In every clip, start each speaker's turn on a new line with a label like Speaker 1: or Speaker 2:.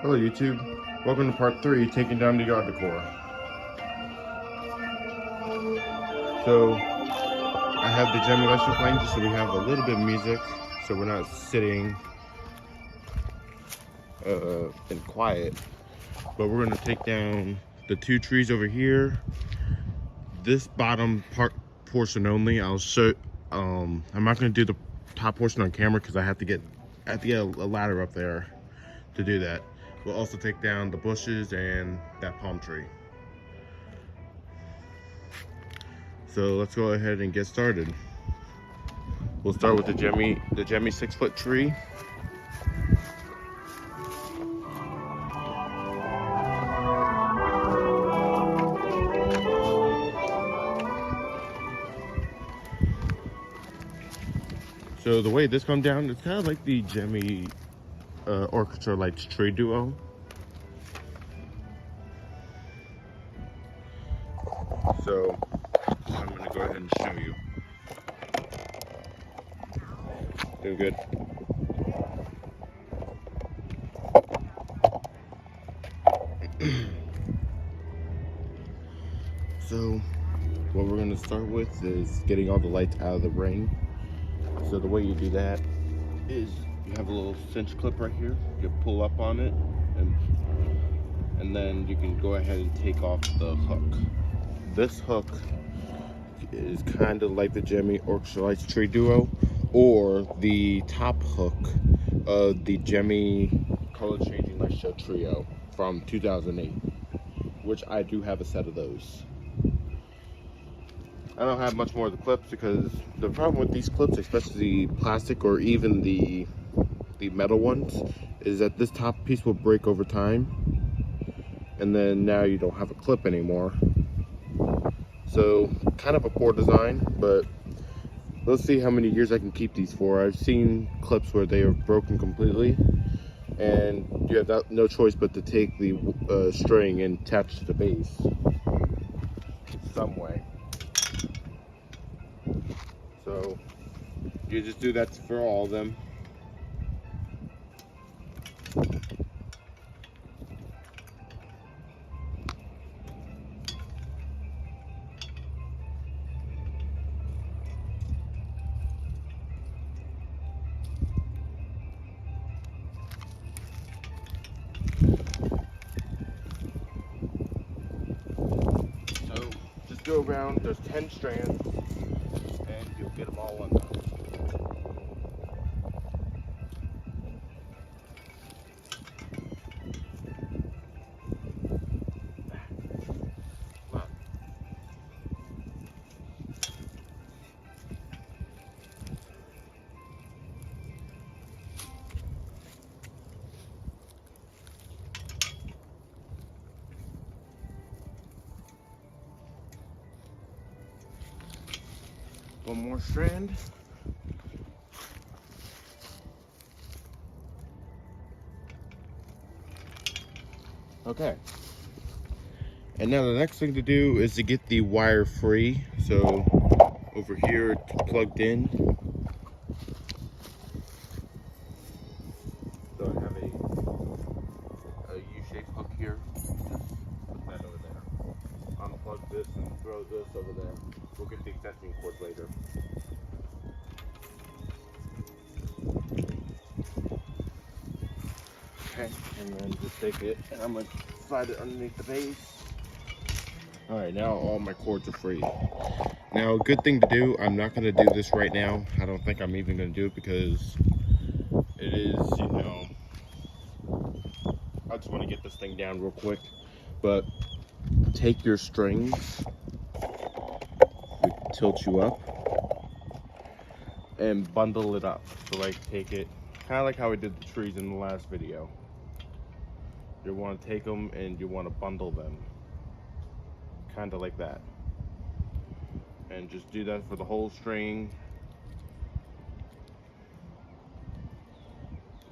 Speaker 1: Hello YouTube, welcome to part 3, taking down the yard decor. So, I have the Gemmy lecture playing just so we have a little bit of music, so we're not sitting in quiet. But we're going to take down the two trees over here, this bottom portion only. I'll show, I'm not going to do the top portion on camera because I have to get a ladder up there to do that. We'll also take down the bushes and that palm tree. So let's go ahead and get started. We'll start with the Gemmy 6-foot tree. So the way this comes down, it's kind of like the Gemmy orchestra lights tree duo. So I'm gonna go ahead and show you. Doing good. So what we're gonna start with is getting all the lights out of the ring. So the way you do that is you have a little cinch clip right here. You pull up on it, and then you can go ahead and take off the hook. This hook is kind of like the Gemmy Orchestra Lights Tree Duo, or the top hook of the Gemmy Color Changing Light Show Trio from 2008, which I do have a set of those. I don't have much more of the clips because the problem with these clips, especially the plastic or even the metal ones, is that this top piece will break over time, and then now you don't have a clip anymore. So kind of a poor design, but let's see how many years I can keep these for. I've seen clips where they are broken completely, and you have no choice but to take the string and attach to the base some way. So you just do that for all of them. So just go around, there's 10 strands, and you'll get them all undone. One more strand. Okay. And now the next thing to do is to get the wire free. So over here it's plugged in. So I have a U-shaped hook here. Just put that over there. Unplug this and throw this over there. We'll get the extension cord later. Okay, and then just take it and I'm gonna slide it underneath the base. Alright, now all my cords are free. Now, a good thing to do, I'm not gonna do this right now. I don't think I'm even gonna do it because it is, you know, I just want to get this thing down real quick. But take your strings, tilt you up, and bundle it up. So like take it, kind of like how we did the trees in the last video. You want to take them and you want to bundle them. Kind of like that. And just do that for the whole string.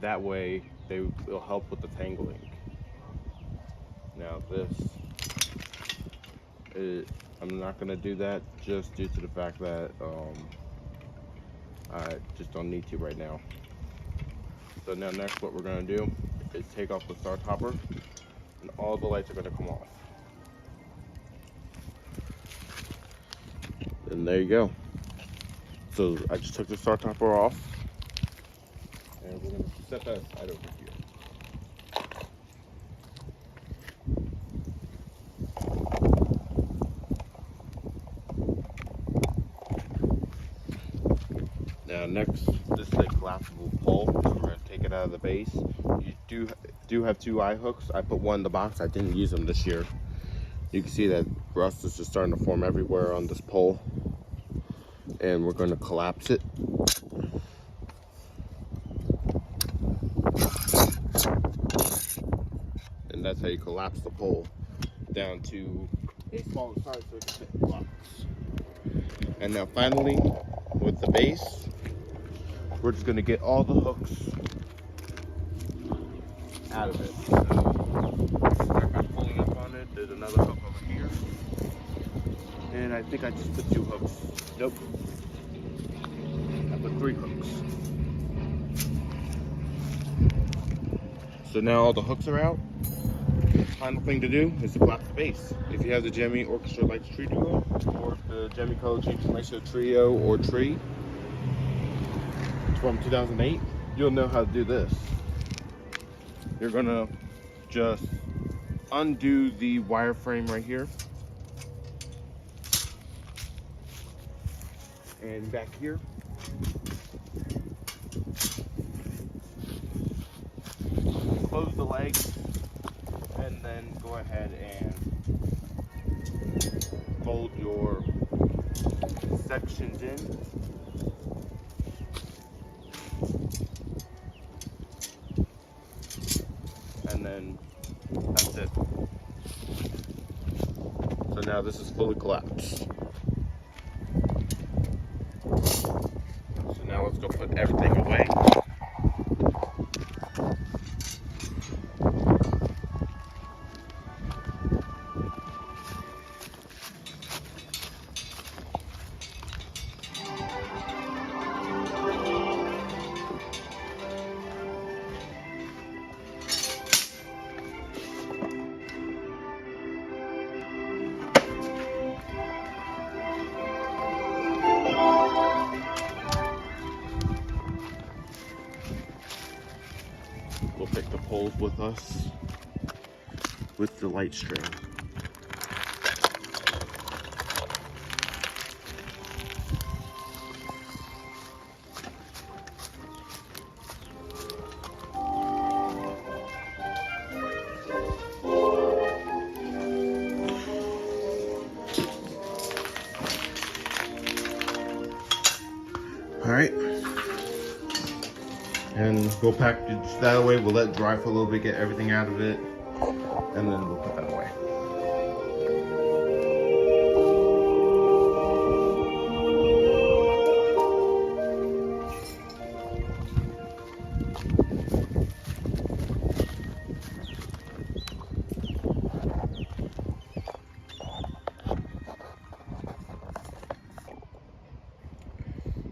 Speaker 1: That way, it'll help with the tangling. Now I'm not gonna do that just due to the fact that I just don't need to right now. So now next what we're gonna do is take off the star topper and all the lights are gonna come off. And there you go. So I just took the star topper off and we're gonna set that aside over here. Now next, this is a collapsible pole. So we're going to take it out of the base. You do have 2 eye hooks. I put one in the box. I didn't use them this year. You can see that rust is just starting to form everywhere on this pole. And we're going to collapse it. And that's how you collapse the pole down to a smaller size so it can fit in the box. And now finally, with the base, we're just gonna get all the hooks out of it. So start by pulling up on it. There's another hook over here. And I think I just put 2 hooks. Nope. I put 3 hooks. So now all the hooks are out. Final thing to do is to collapse the base. If you have the Jemmy Orchestra Lights Tree Duo, or the Jemmy Color Change Maestro Trio or Tree from 2008, you'll know how to do this. You're gonna just undo the wireframe right here. And back here. Close the legs. And then go ahead and fold your sections in. And then that's it. So now this is fully collapsed. So now let's go put everything away. We'll take the poles with us with the light string. All right. And we'll package that away. We'll let it dry for a little bit, get everything out of it, and then we'll put that away.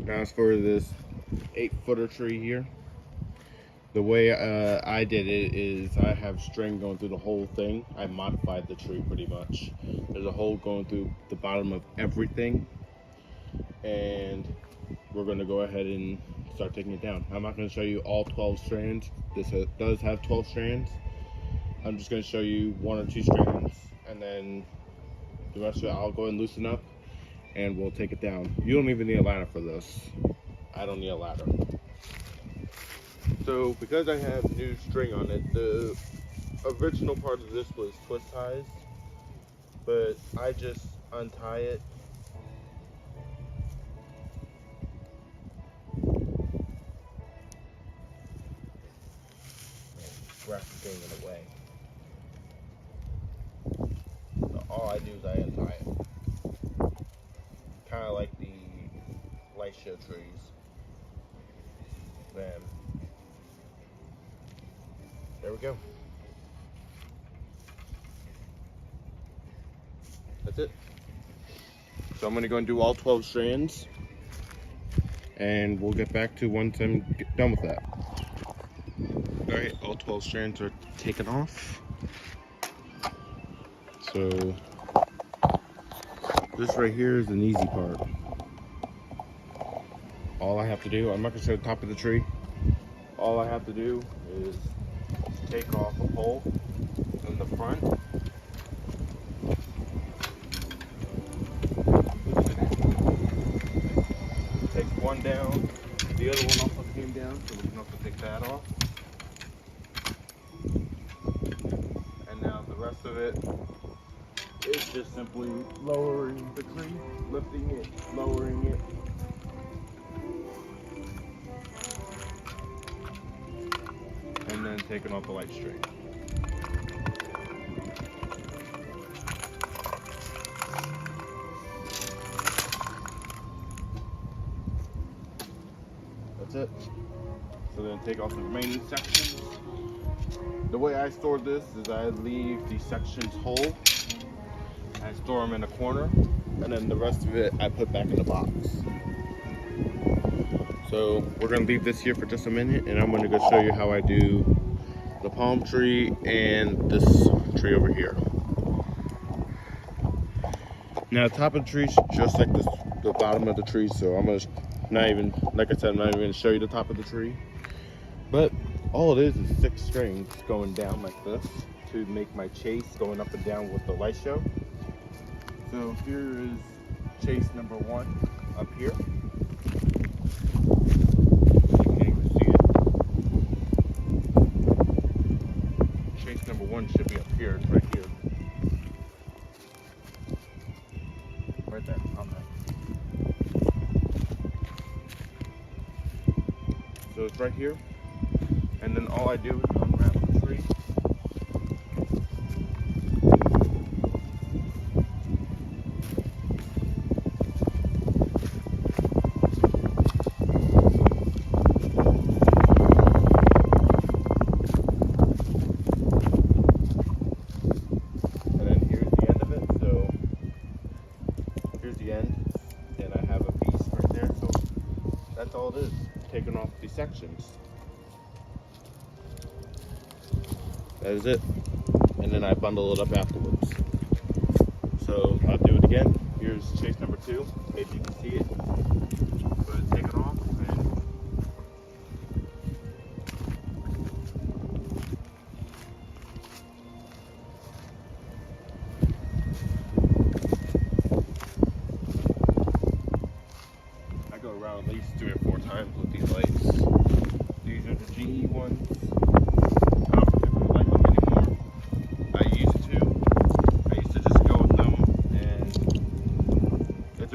Speaker 1: Now as for this 8-footer tree here, the way I did it is I have string going through the whole thing. I modified the tree pretty much. There's a hole going through the bottom of everything. And we're going to go ahead and start taking it down. I'm not going to show you all 12 strands. This does have 12 strands. I'm just going to show you 1 or 2 strands. And then the rest of it I'll go ahead and loosen up. And we'll take it down. You don't even need a ladder for this. I don't need a ladder. So because I have new string on it, the original part of this was twist ties, but I just untie it. Wrap the thing in a way. So all I do is I untie it. Kind of like the light show trees. Then there we go. That's it. So I'm going to go and do all 12 strands, and we'll get back to once I'm done with that. 12 strands are taken off. So this right here is an easy part. All I have to do, I'm not gonna show the top of the tree. All I have to do is take off a pole in the front. Take one down. The other one also came down, so we can also take that off. And now the rest of it is just simply lowering the tree, lifting it, lowering it. And then taking off the light string. That's it. So then take off the remaining sections. The way I store this is I leave these sections whole. I store them in a corner, and then the rest of it I put back in the box. So we're gonna leave this here for just a minute, and I'm gonna go show you how I do the palm tree and this tree over here. Now the top of the tree is just like this, the bottom of the tree, so I'm gonna not even, like I said, I'm not even gonna show you the top of the tree. But all it is 6 strings going down like this to make my chase going up and down with the light show. So here is chase number 1 up here. You can't even see it. Chase number 1 should be up here. It's right here. Right there, on that. So it's right here. And then all I do is unwrap the tree. And then here's the end of it. So here's the end. And I have a piece right there. So that's all it is. Taking off these sections. That is it. And then I bundle it up afterwards. So I'll do it again. Here's chase number 2. Maybe you can see it. But take it off and I go around at least 3 or 4 times with these lights. These are the GE ones.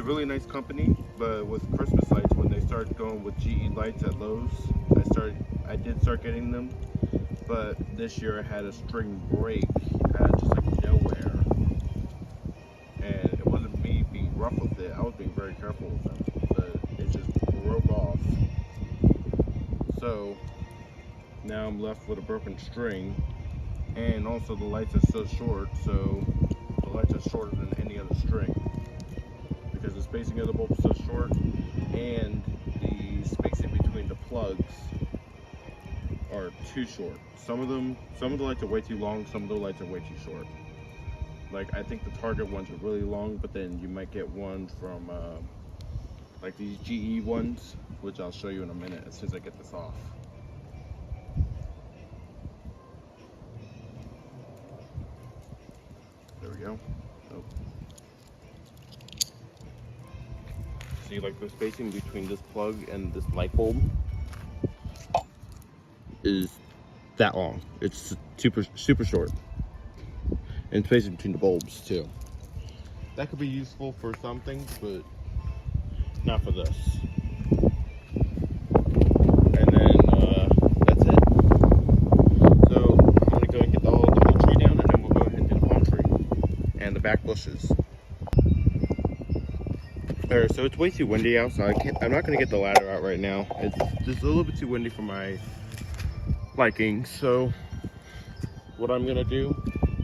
Speaker 1: Really nice company, but with Christmas lights, when they started going with GE lights at Lowe's, I did start getting them, but this year I had a string break out of just like nowhere, and it wasn't me being rough with it. I was being very careful with them, but it just broke off. So now I'm left with a broken string, and also the lights are so short, so the lights are shorter than any other string. Because the spacing of the bulb is so short, and the spacing between the plugs are too short. Some of the lights are way too long, some of the lights are way too short. Like, I think the Target ones are really long, but then you might get one from like these GE ones, which I'll show you in a minute as soon as I get this off. There we go. Oh. See, like the spacing between this plug and this light bulb is that long. It's super short. And spacing between the bulbs too. That could be useful for some things, but not for this. And then that's it. So I'm gonna go and get the whole tree down, and then we'll go ahead and do the palm tree and the back bushes. So it's way too windy out, so I'm not going to get the ladder out right now. It's just a little bit too windy for my liking. So what I'm going to do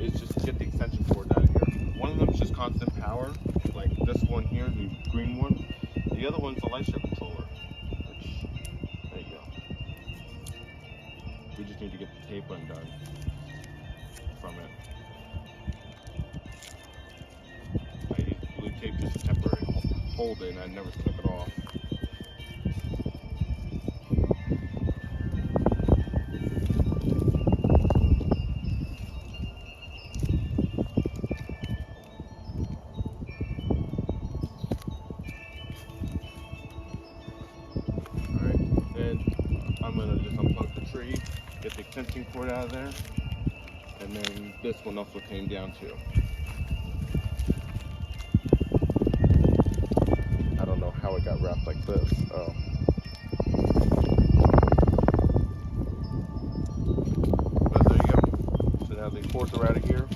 Speaker 1: is just get the extension cord out of here. One of them is just constant power, like this one here, the green one. The other one's a light show controller, which, there you go. We just need to get the tape undone from it. I used blue tape just to temporarily hold it, and I never took it off. Alright, then I'm gonna just unplug the tree, get the extension cord out of there, and then this one also came down too. I don't know how it got wrapped like this. Oh. But there you go. So now the cords are out of here,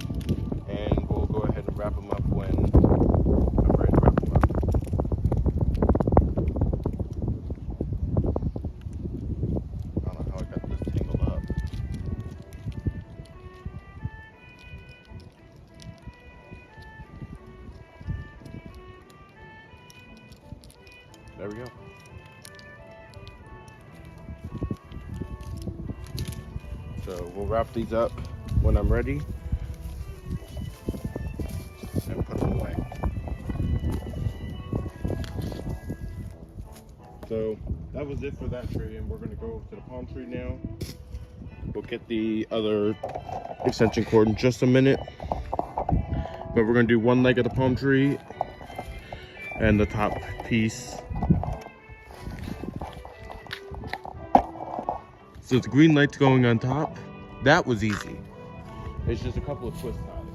Speaker 1: and we'll go ahead and wrap them up when I'm ready to wrap them up. I don't know how I got this tangled up. There we go. So we'll wrap these up when I'm ready and put them away. So that was it for that tree, and we're gonna go over to the palm tree now. We'll get the other extension cord in just a minute, but we're gonna do one leg of the palm tree and the top piece. So the green light's going on top. That was easy. It's just a couple of twist ties.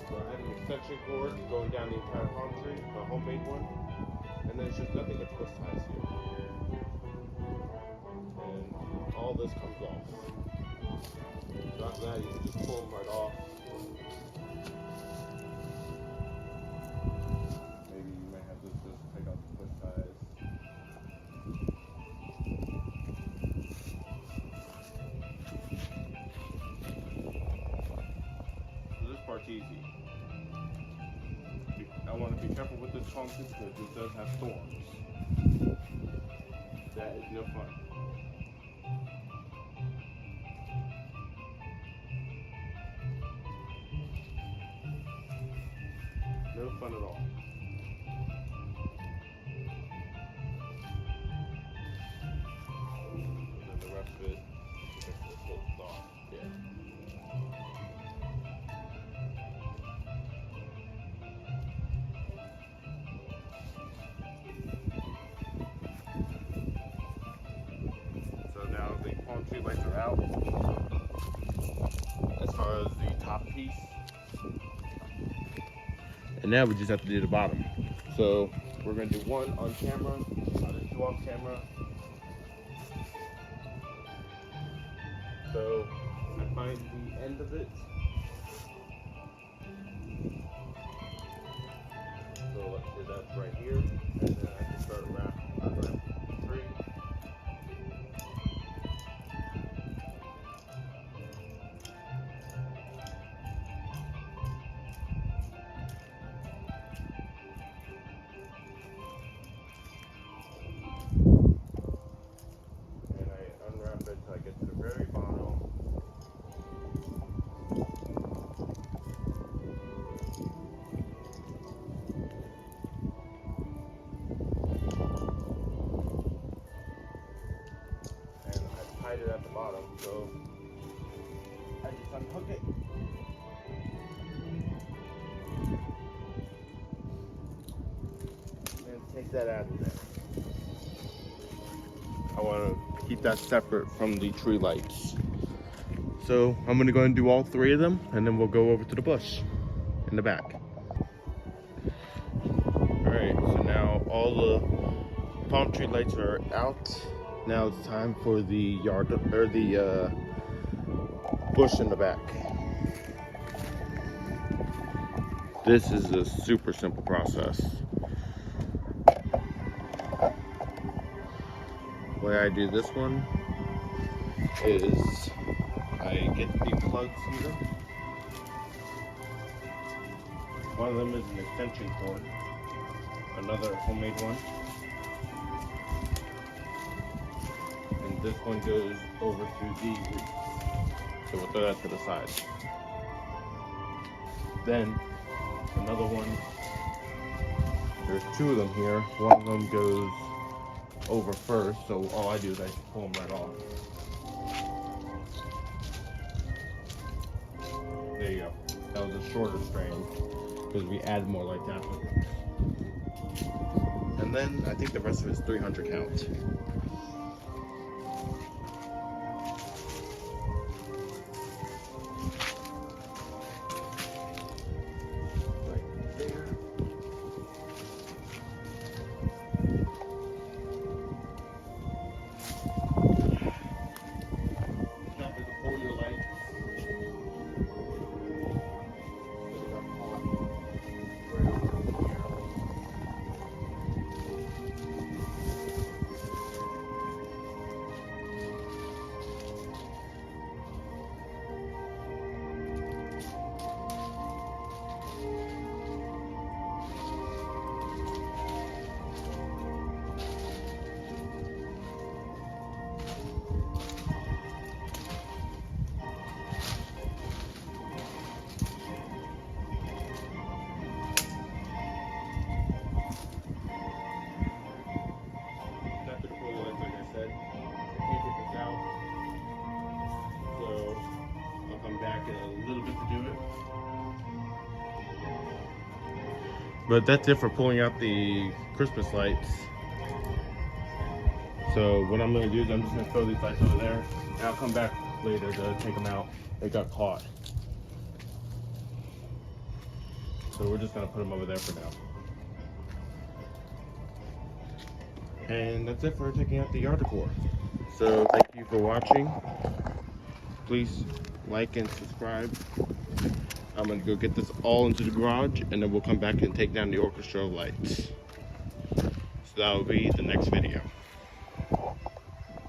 Speaker 1: So I have an extension cord going down the entire palm tree, a homemade one, and then it's just nothing but twist ties here. And all this comes off. So after that, you can just pull them right off. Maybe you might have to just take out the twist ties. Part's easy. I want to be careful with this palm tree because it does have thorns. That is no fun. No fun at all. And then the rest of it, just pull it off. Yeah. Tree lights are out as far as the top piece, and now we just have to do the bottom. So we're going to do one on camera, two off camera. So I find the end of it, so let's say that's right here, and then I can start unwrapping the tree. Until I get to the very bottom. And I tied it at the bottom, so I just unhook it. And take that out of there. I want to keep that separate from the tree lights. So I'm going to go and do all three of them, and then we'll go over to the bush in the back. Alright, so now all the palm tree lights are out. Now it's time for the yard, or the bush in the back. This is a super simple process. The way I do this one is I get the plugs here. One of them is an extension cord, another homemade one, and this one goes over to the roof. So we'll throw that to the side. Then another one, there's two of them here. One of them goes over first, so all I do is I pull them right off. There you go. That was a shorter strand because we added more lights afterwards. And then I think the rest of it is 300 count. But that's it for pulling out the Christmas lights. So what I'm going to do is I'm just going to throw these lights over there, and I'll come back later to take them out. They got caught. So we're just going to put them over there for now. And that's it for taking out the yard decor. So thank you for watching. Please like and subscribe. I'm going to go get this all into the garage, and then we'll come back and take down the orchestra lights. So that will be the next video.